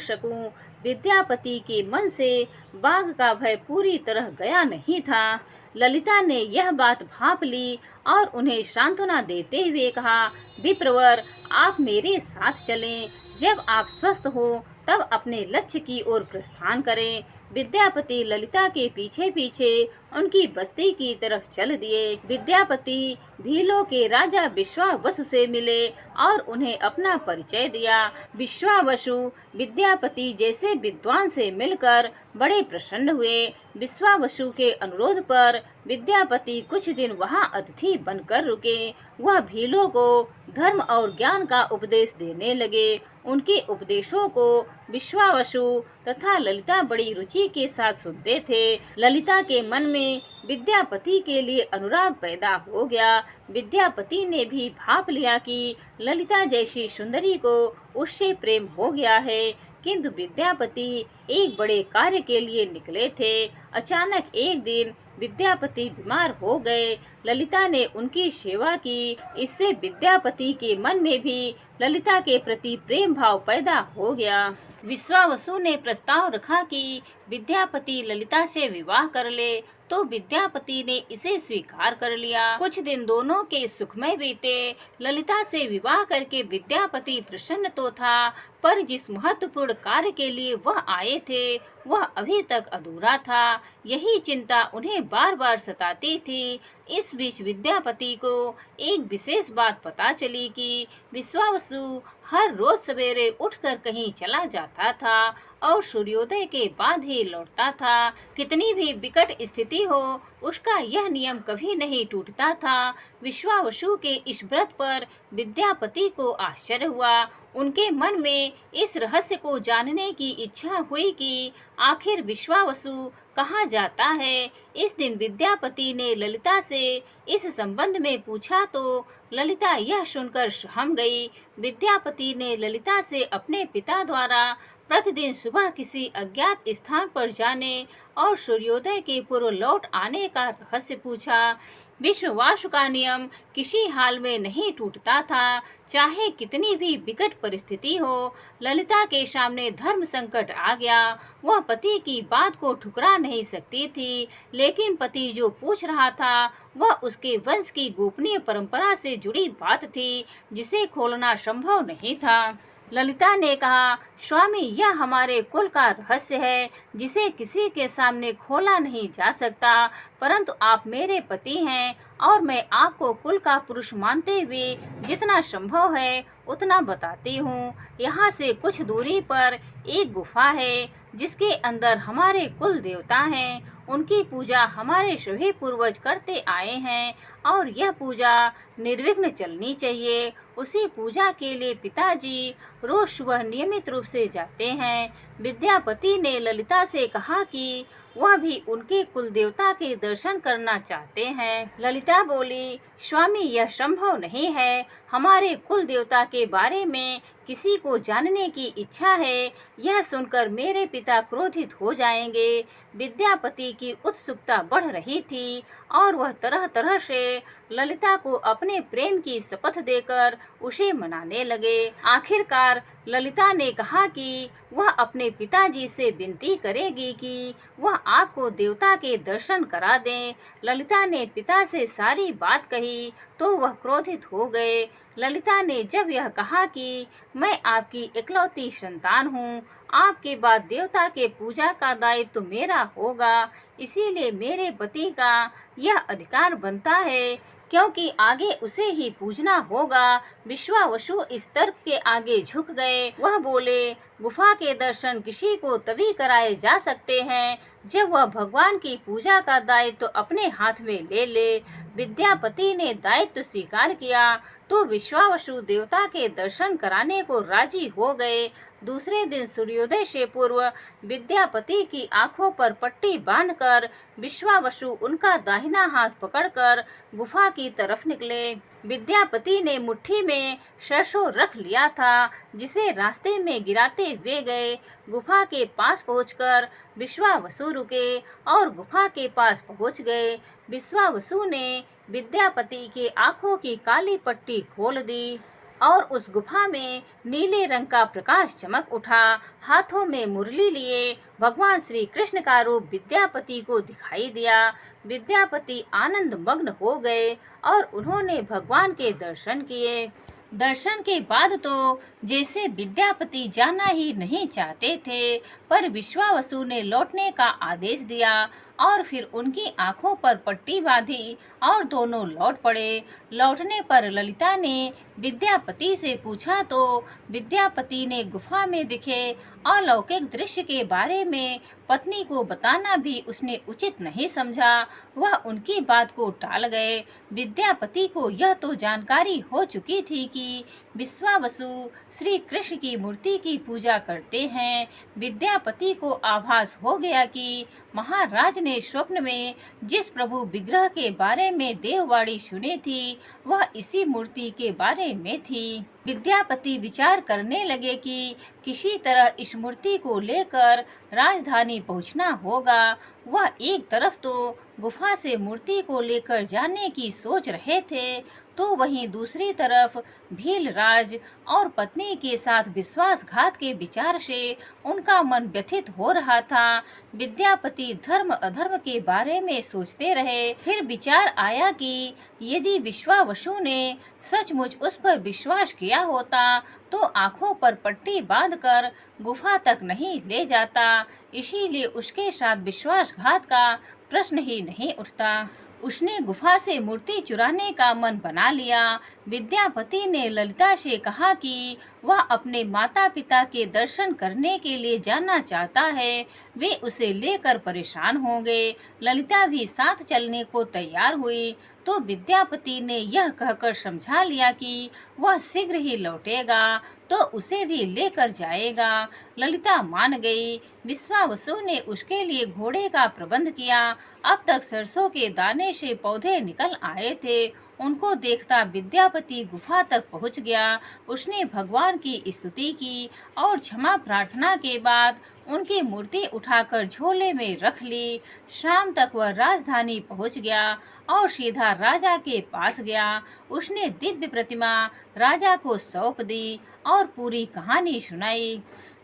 सकूं। विद्यापति के मन से बाघ का भय पूरी तरह गया नहीं था। ललिता ने यह बात भांप ली और उन्हें सांत्वना देते हुए कहा, विप्रवर, आप मेरे साथ चलें। जब आप स्वस्थ हो तब अपने लक्ष्य की ओर प्रस्थान करें। विद्यापति ललिता के पीछे पीछे उनकी बस्ती की तरफ चल दिए। विद्यापति भीलों के राजा विश्वावसु से मिले और उन्हें अपना परिचय दिया। विश्वावसु विद्यापति जैसे विद्वान से मिलकर बड़े प्रसन्न हुए। विश्वावसु के अनुरोध पर विद्यापति कुछ दिन वहां अतिथि बनकर रुके। वह भीलों को धर्म और ज्ञान का उपदेश देने लगे। उनके उपदेशों को विश्वावसु तथा ललिता बड़ी रुचि के साथ सुनते थे। ललिता के मन में विद्यापति के लिए अनुराग पैदा हो गया। विद्यापति ने भी भांप लिया कि ललिता जैसी सुंदरी को उससे प्रेम हो गया है, किंतु विद्यापति एक बड़े कार्य के लिए निकले थे। अचानक एक दिन विद्यापति बीमार हो गए। ललिता ने उनकी सेवा की। इससे विद्यापति के मन में भी ललिता के प्रति प्रेम भाव पैदा हो गया। विश्वावसु ने प्रस्ताव रखा कि विद्यापति ललिता से विवाह कर ले तो तो विद्यापति ने इसे स्वीकार कर लिया। कुछ दिन दोनों के सुखमय बीते। ललिता से विवाह करके विद्यापति प्रसन्न तो था, पर जिस महत्वपूर्ण कार्य के लिए वह आए थे वह अभी तक अधूरा था। यही चिंता उन्हें बार बार सताती थी। इस बीच विद्यापति को एक विशेष बात पता चली कि विश्वावसु हर रोज सवेरे उठकर कहीं चला जाता था और सूर्योदय के बाद ही लौटता था। कितनी भी विकट स्थिति हो, उसका यह नियम कभी नहीं टूटता था। विश्वावसु के इस व्रत पर विद्यापति को आश्चर्य हुआ। उनके मन में इस रहस्य को जानने की इच्छा हुई कि आखिर विश्वावसु कहाँ जाता है। इस दिन विद्यापति ने ललिता से इस संबंध में पूछा तो ललिता यह सुनकर सहम गई। विद्यापति ने ललिता से अपने पिता द्वारा प्रतिदिन सुबह किसी अज्ञात स्थान पर जाने और सूर्योदय के पूर्व लौट आने का रहस्य पूछा। विश्वावसु का नियम किसी हाल में नहीं टूटता था, चाहे कितनी भी विकट परिस्थिति हो। ललिता के सामने धर्म संकट आ गया। वह पति की बात को ठुकरा नहीं सकती थी, लेकिन पति जो पूछ रहा था वह उसके वंश की गोपनीय परंपरा से जुड़ी बात थी, जिसे खोलना संभव नहीं था। ललिता ने कहा, स्वामी, यह हमारे कुल का रहस्य है जिसे किसी के सामने खोला नहीं जा सकता, परंतु आप मेरे पति हैं और मैं आपको कुल का पुरुष मानते हुए जितना संभव है उतना बताती हूँ। यहाँ से कुछ दूरी पर एक गुफा है जिसके अंदर हमारे कुल देवता हैं। उनकी पूजा हमारे सभी पूर्वज करते आए हैं और यह पूजा निर्विघ्न चलनी चाहिए। उसी पूजा के लिए पिताजी रोज सुबह नियमित रूप से जाते हैं। विद्यापति ने ललिता से कहा कि वह भी उनके कुल देवता के दर्शन करना चाहते हैं। ललिता बोली, स्वामी, यह संभव नहीं है। हमारे कुल देवता के बारे में किसी को जानने की इच्छा है, यह सुनकर मेरे पिता क्रोधित हो जाएंगे। विद्यापति की उत्सुकता बढ़ रही थी और वह तरह तरह से ललिता को अपने प्रेम की शपथ देकर उसे मनाने लगे। आखिरकार ललिता ने कहा कि वह अपने पिताजी से विनती करेगी कि वह आपको देवता के दर्शन करा दें। ललिता ने पिता से सारी बात कही तो वह क्रोधित हो गए। ललिता ने जब यह कहा कि मैं आपकी इकलौती संतान हूँ, आपके बाद देवता के पूजा का दायित्व तो मेरा होगा, इसीलिए मेरे पति का यह अधिकार बनता है क्योंकि आगे उसे ही पूजना होगा। विश्वावसु इस तर्क के आगे झुक गए। वह बोले, गुफा के दर्शन किसी को तभी कराए जा सकते हैं जब वह भगवान की पूजा का दायित्व तो अपने हाथ में ले ले। विद्यापति ने दायित्व स्वीकार किया तो विश्वावसु देवता के दर्शन कराने को राजी हो गए। दूसरे दिन सूर्योदय से पूर्व विद्यापति की आंखों पर पट्टी बांधकर विश्वावसु उनका दाहिना हाथ पकड़कर गुफा की तरफ निकले। विद्यापति ने मुट्ठी में सरसों रख लिया था, जिसे रास्ते में गिराते हुए गए। गुफा के पास पहुंचकर विश्वावसु रुके और गुफा के पास पहुंच गए। विश्वावसु ने विद्यापति के आंखों की काली पट्टी खोल दी और उस गुफा में नीले रंग का प्रकाश चमक उठा। हाथों में मुरली लिए भगवान श्री कृष्ण का रूप विद्यापति को दिखाई दिया। विद्यापति आनंद मग्न हो गए और उन्होंने भगवान के दर्शन किए। दर्शन के बाद तो जैसे विद्यापति जाना ही नहीं चाहते थे, पर विश्वावसु ने लौटने का आदेश दिया और फिर उनकी आंखों पर पट्टी बांधी और दोनों लौट पड़े। लौटने पर ललिता ने विद्यापति से पूछा तो विद्यापति ने गुफा में दिखे अलौकिक दृश्य के बारे में पत्नी को बताना भी उसने उचित नहीं समझा। वह उनकी बात को टाल गए। विद्यापति को यह तो जानकारी हो चुकी थी कि विश्वावसु श्री कृष्ण की मूर्ति की पूजा करते हैं। विद्यापति को आभास हो गया कि महाराज ने स्वप्न में जिस प्रभु विग्रह के बारे में देववाणी सुनी थी वह इसी मूर्ति के बारे में थी। विद्यापति विचार करने लगे कि किसी तरह इस मूर्ति को लेकर राजधानी पहुंचना होगा। वह एक तरफ तो गुफा से मूर्ति को लेकर जाने की सोच रहे थे, तो वहीं दूसरी तरफ भीलराज और पत्नी के साथ विश्वासघात के विचार से उनका मन व्यथित हो रहा था। विद्यापति धर्म अधर्म के बारे में सोचते रहे। फिर विचार आया कि यदि विश्वावसु ने सचमुच उस पर विश्वास किया होता तो आंखों पर पट्टी बांधकर गुफा तक नहीं ले जाता, इसीलिए उसके साथ विश्वासघात का प्रश्न ही नहीं उठता। उसने गुफा से मूर्ति चुराने का मन बना लिया। विद्यापति ने ललिता से कहा कि वह अपने माता पिता के दर्शन करने के लिए जाना चाहता है, वे उसे लेकर परेशान होंगे। ललिता भी साथ चलने को तैयार हुई, तो विद्यापति ने यह कहकर समझा लिया कि वह शीघ्र ही लौटेगा तो उसे भी लेकर जाएगा। ललिता मान गई। विश्वावसु ने उसके लिए घोड़े का प्रबंध किया। अब तक सरसों के दाने से पौधे निकल आए थे। उनको देखता विद्यापति गुफा तक पहुंच गया। उसने भगवान की स्तुति की और क्षमा प्रार्थना के बाद उनकी मूर्ति उठाकर झोले में रख ली। शाम तक वह राजधानी पहुंच गया और सीधा राजा के पास गया। उसने दिव्य प्रतिमा राजा को सौंप दी और पूरी कहानी सुनाई।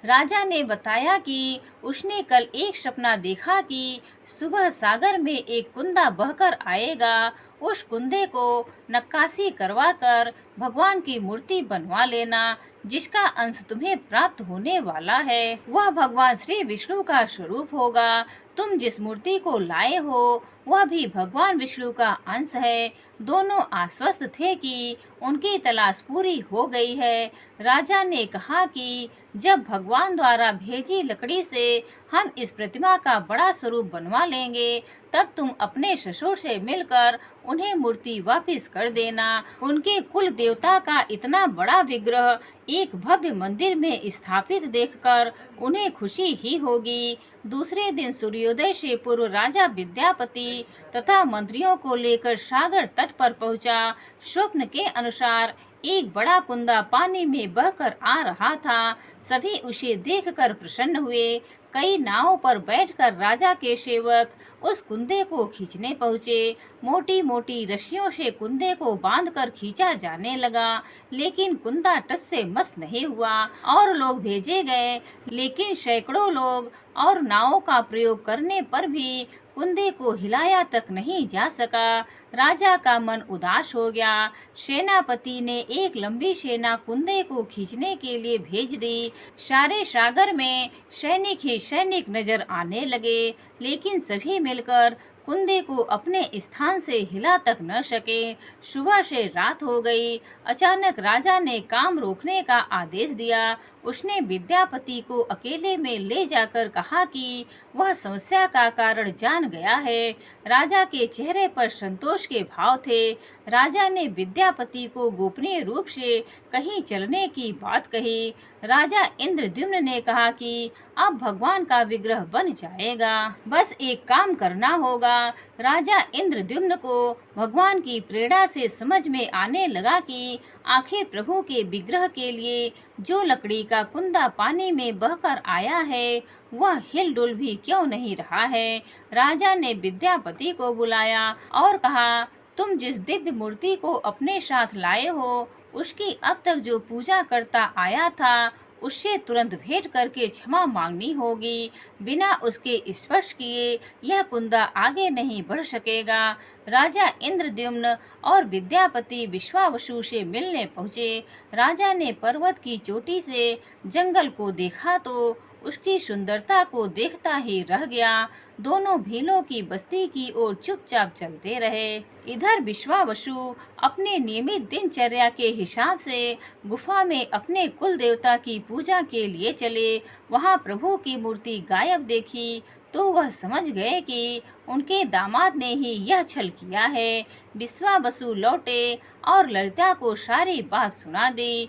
राजा ने बताया कि उसने कल एक सपना देखा कि सुबह सागर में एक कुंदा बहकर आएगा। उस कुंदे को नक्काशी करवाकर भगवान की मूर्ति बनवा लेना, जिसका अंश तुम्हें प्राप्त होने वाला है। वह भगवान श्री विष्णु का स्वरूप होगा। तुम जिस मूर्ति को लाए हो वह भी भगवान विष्णु का अंश है। दोनों आश्वस्त थे कि उनकी तलाश पूरी हो गई है। राजा ने कहा कि जब भगवान द्वारा भेजी लकड़ी से हम इस प्रतिमा का बड़ा स्वरूप बनवा लेंगे, तब तुम अपने ससुर से मिलकर उन्हें मूर्ति वापस कर देना। उनके कुल देवता का इतना बड़ा विग्रह एक भव्य मंदिर में स्थापित देखकर उन्हें खुशी ही होगी। दूसरे दिन सूर्योदय से पूर्व राजा विद्यापति तथा मंत्रियों को लेकर सागर तट पर पहुंचा। स्वप्न के अनुसार एक बड़ा कुंदा पानी में बहकर आ रहा था। सभी उसे देखकर प्रसन्न हुए। कई नावों पर बैठकर राजा के सेवक उस कुंदे को खींचने पहुँचे। मोटी मोटी रस्सियों से कुंदे को बांधकर खींचा जाने लगा, लेकिन कुंदा टस से मस नहीं हुआ। और लोग भेजे गए, लेकिन सैकड़ों लोग और नावों का प्रयोग करने पर भी कुंदे को हिलाया तक नहीं जा सका। राजा का मन उदास हो गया। सेनापति ने एक लंबी सेना कुंदे को खींचने के लिए भेज दी। सारे सागर में सैनिक ही सैनिक नजर आने लगे, लेकिन सभी मिलकर कुंदे को अपने स्थान से हिला तक न सके। सुबह से रात हो गई। अचानक राजा ने काम रोकने का आदेश दिया। उसने विद्यापति को अकेले में ले जाकर कहा कि वह समस्या का कारण जान गया है। राजा के चेहरे पर संतोष के भाव थे। राजा ने विद्यापति को गोपनीय रूप से कहीं चलने की बात कही। राजा इंद्रद्युम्न ने कहा कि अब भगवान का विग्रह बन जाएगा, बस एक काम करना होगा। राजा इंद्रद्युम्न को भगवान की प्रेरणा से समझ में आने लगा कि आखिर प्रभु के विग्रह के लिए जो लकड़ी का कुंदा पानी में बहकर आया है वह हिलडुल भी क्यों नहीं रहा है। राजा ने विद्यापति को बुलाया और कहा, तुम जिस दिव्य मूर्ति को अपने साथ लाए हो उसकी अब तक जो पूजा करता आया था उससे तुरंत भेंट करके क्षमा मांगनी होगी। बिना उसके स्पर्श किए यह कुंदा आगे नहीं बढ़ सकेगा। राजा इंद्रद्युम्न और विद्यापति विश्वावसु से मिलने पहुँचे। राजा ने पर्वत की चोटी से जंगल को देखा तो उसकी सुंदरता को देखता ही रह गया। दोनों भीलों की बस्ती की ओर चुपचाप चलते रहे। इधर विश्वावसु अपने नियमित दिनचर्या के हिसाब से गुफा में अपने कुल देवता की पूजा के लिए चले। वहां प्रभु की मूर्ति गायब देखी तो वह समझ गए कि उनके दामाद ने ही यह छल किया है। विश्वावसु लौटे और ललिता को सारी बात सुना दी।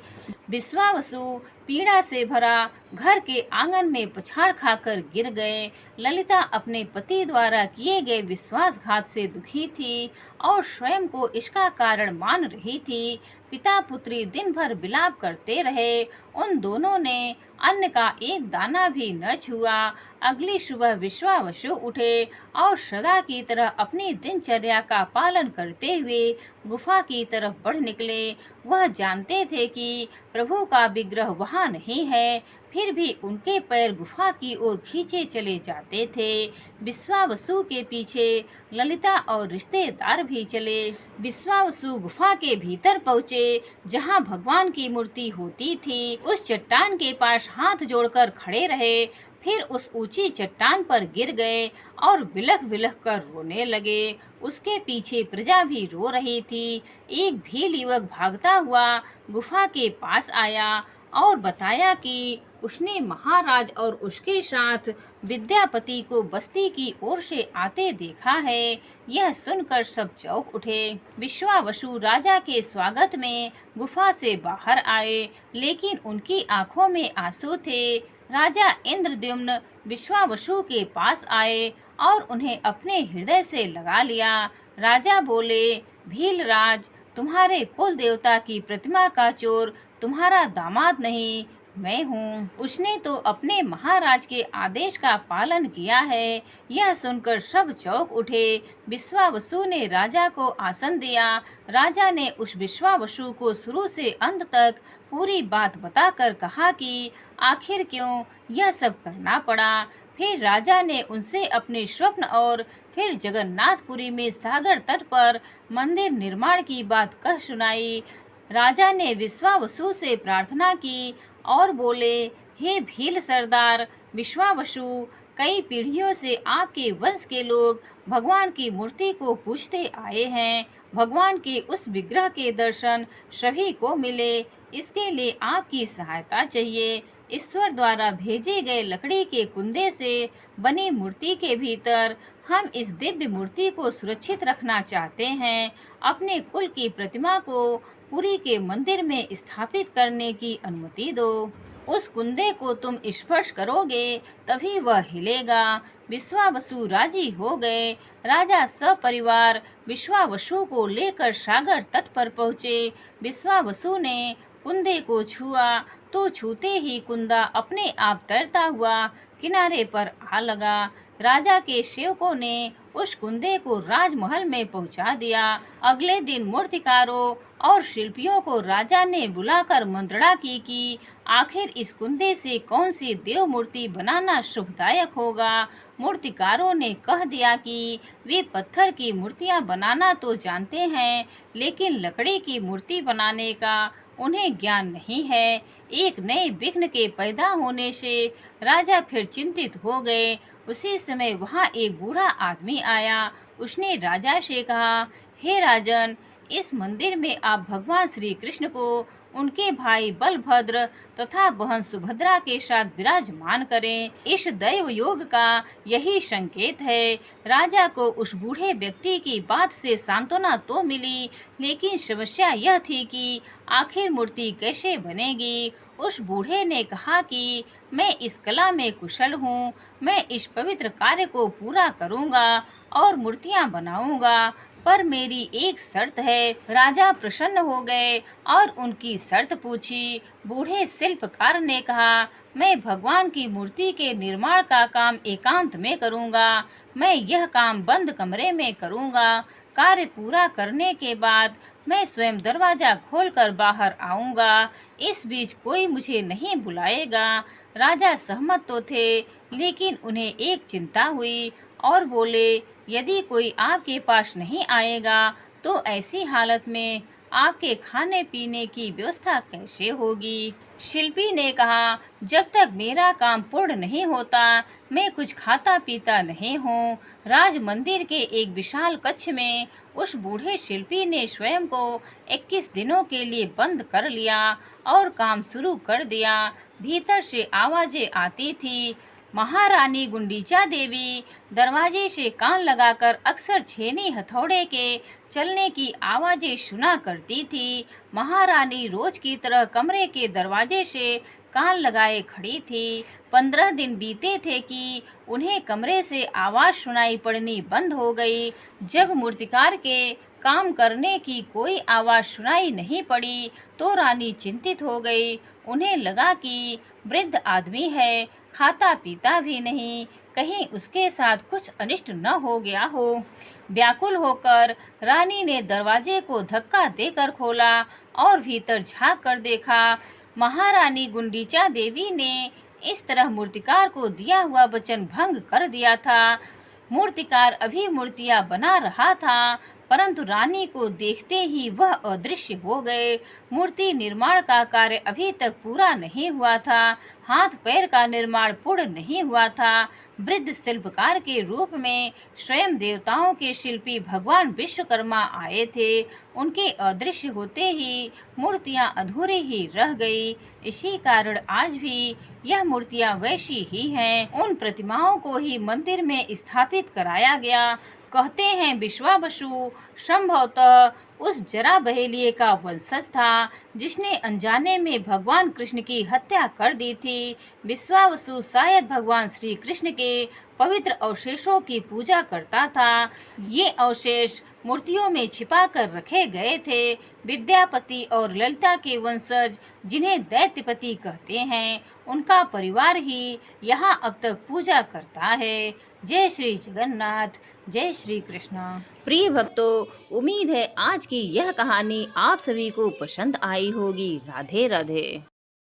विश्वावसु पीड़ा से भरा घर के आंगन में पछाड़ खाकर गिर गए। ललिता अपने पति द्वारा किए गए विश्वासघात से दुखी थी और स्वयं को इसका कारण मान रही थी। पिता पुत्री दिन भर विलाप करते रहे। उन दोनों ने अन्न का एक दाना भी न छुआ। अगली सुबह विश्वावसु उठे और सदा की तरह अपनी दिनचर्या का पालन करते हुए गुफा की तरफ बढ़ निकले। वह जानते थे कि प्रभु का विग्रह वहाँ नहीं है, फिर भी उनके पैर गुफा की ओर खींचे चले जाते थे। विश्वावसु के पीछे ललिता और रिश्तेदार भी चले। विश्वावसु गुफा के भीतर पहुँचे, जहाँ भगवान की मूर्ति होती थी। उस चट्टान के पास हाथ जोड़कर खड़े रहे, फिर उस ऊंची चट्टान पर गिर गए और बिलख बिलख कर रोने लगे। उसके पीछे प्रजा भी रो रही थी। एक भील युवक भागता हुआ गुफा के पास आया और बताया कि उसने महाराज और उसके साथ विद्यापति को बस्ती की ओर से आते देखा है। यह सुनकर सब चौंक उठे। विश्वावसु राजा के स्वागत में गुफा से बाहर आए, लेकिन उनकी आंखों में आंसू थे। राजा इंद्रद्युम्न विश्वावसु के पास आए और उन्हें अपने हृदय से लगा लिया। राजा बोले, भीलराज, तुम्हारे कुल देवता की प्रतिमा का चोर तुम्हारा दामाद नहीं, मैं हूँ। उसने तो अपने महाराज के आदेश का पालन किया है। यह सुनकर सब चौंक उठे। विश्वावसु ने राजा को आसन दिया। राजा ने उस विश्वावसु को शुरू से अंत तक पूरी बात बताकर कहा कि आखिर क्यों यह सब करना पड़ा। फिर राजा ने उनसे अपने स्वप्न और फिर जगन्नाथपुरी में सागर तट पर मंदिर निर्माण की बात कह सुनाई। राजा ने विश्वावसु से प्रार्थना की और बोले, हे भील सरदार विश्वावसु, कई पीढ़ियों से आपके वंश के लोग भगवान की मूर्ति को पूजते आए हैं। भगवान के उस विग्रह के दर्शन सभी को मिले, इसके लिए आपकी सहायता चाहिए। ईश्वर द्वारा भेजे गए लकड़ी के कुंदे से बनी मूर्ति के भीतर हम इस दिव्य मूर्ति को सुरक्षित रखना चाहते हैं। अपने कुल की प्रतिमा को पुरी के मंदिर में स्थापित करने की अनुमति दो। उस कुंदे को तुम स्पर्श करोगे तभी वह हिलेगा। विश्वावसु राजी हो गए। राजा सपरिवार विश्वावसु को लेकर सागर तट पर पहुँचे। विश्वावसु ने कुंदे को छुआ तो छूते ही कुंदा अपने आप तैरता हुआ किनारे पर आ लगा। राजा के सेवकों ने उस कुंदे को राजमहल में पहुंचा दिया। अगले दिन मूर्तिकारों और शिल्पियों को राजा ने बुलाकर मंत्रणा की कि आखिर इस कुंदे से कौन सी देव मूर्ति बनाना शुभदायक होगा। मूर्तिकारों ने कह दिया कि वे पत्थर की मूर्तियां बनाना तो जानते हैं, लेकिन लकड़ी की मूर्ति बनाने का उन्हें ज्ञान नहीं है। एक नए विघ्न के पैदा होने से राजा फिर चिंतित हो गए। उसी समय वहाँ एक बूढ़ा आदमी आया। उसने राजा से कहा, हे राजन, इस मंदिर में आप भगवान श्री कृष्ण को उनके भाई बलभद्र तथा बहन सुभद्रा के साथ विराजमान करें। इस दैव योग का यही संकेत है। राजा को उस बूढ़े व्यक्ति की बात से सांत्वना तो मिली, लेकिन समस्या यह थी कि आखिर मूर्ति कैसे बनेगी। उस बूढ़े ने कहा कि मैं इस कला में कुशल हूँ, मैं इस पवित्र कार्य को पूरा करूँगा और मूर्तियाँ बनाऊँगा, पर मेरी एक शर्त है। राजा प्रसन्न हो गए और उनकी शर्त पूछी। बूढ़े शिल्पकार ने कहा, मैं भगवान की मूर्ति के निर्माण का काम एकांत में करूँगा। मैं यह काम बंद कमरे में करूँगा। कार्य पूरा करने के बाद मैं स्वयं दरवाजा खोलकर बाहर आऊँगा। इस बीच कोई मुझे नहीं बुलाएगा। राजा सहमत तो थे, लेकिन उन्हें एक चिंता हुई और बोले, यदि कोई आपके पास नहीं आएगा तो ऐसी हालत में आपके खाने पीने की व्यवस्था कैसे होगी। शिल्पी ने कहा, जब तक मेरा काम पूर्ण नहीं होता मैं कुछ खाता पीता नहीं हूँ। राज मंदिर के एक विशाल कक्ष में उस बूढ़े शिल्पी ने स्वयं को 21 दिनों के लिए बंद कर लिया और काम शुरू कर दिया। भीतर से आवाजें आती थी। महारानी गुंडीचा देवी दरवाजे से कान लगाकर अक्सर छेनी हथौड़े के चलने की आवाजें सुना करती थी। महारानी रोज की तरह कमरे के दरवाजे से कान लगाए खड़ी थी। 15 दिन बीते थे कि उन्हें कमरे से आवाज सुनाई पड़नी बंद हो गई। जब मूर्तिकार के काम करने की कोई आवाज सुनाई नहीं पड़ी तो रानी चिंतित हो गई। उन्हें लगा कि वृद्ध आदमी है, खाता पीता भी नहीं, कहीं उसके साथ कुछ अनिष्ट न हो गया हो। व्याकुल होकर रानी ने दरवाजे को धक्का देकर खोला और भीतर झांक कर देखा। महारानी गुंडीचा देवी ने इस तरह मूर्तिकार को दिया हुआ वचन भंग कर दिया था। मूर्तिकार अभी मूर्तियां बना रहा था, परंतु रानी को देखते ही वह अदृश्य हो गए। मूर्ति निर्माण का कार्य अभी तक पूरा नहीं हुआ था, हाथ पैर का निर्माण पूर्ण नहीं हुआ था। वृद्ध शिल्पकार के रूप में स्वयं देवताओं के शिल्पी भगवान विश्वकर्मा आए थे। उनके अदृश्य होते ही मूर्तियां अधूरी ही रह गई। इसी कारण आज भी यह मूर्तियां वैसी ही हैं। उन प्रतिमाओं को ही मंदिर में स्थापित कराया गया। कहते हैं विश्वावसु संभवतः उस जरा बहेलिये का वंशज था जिसने अनजाने में भगवान कृष्ण की हत्या कर दी थी। विश्वावसु शायद भगवान श्री कृष्ण के पवित्र अवशेषों की पूजा करता था। ये अवशेष मूर्तियों में छिपा कर रखे गए थे। विद्यापति और ललिता के वंशज जिन्हें दैत्यपति कहते हैं, उनका परिवार ही यहाँ अब तक पूजा करता है। जय श्री जगन्नाथ, जय श्री कृष्ण। प्रिय भक्तों, उम्मीद है आज की यह कहानी आप सभी को पसंद आई होगी। राधे राधे।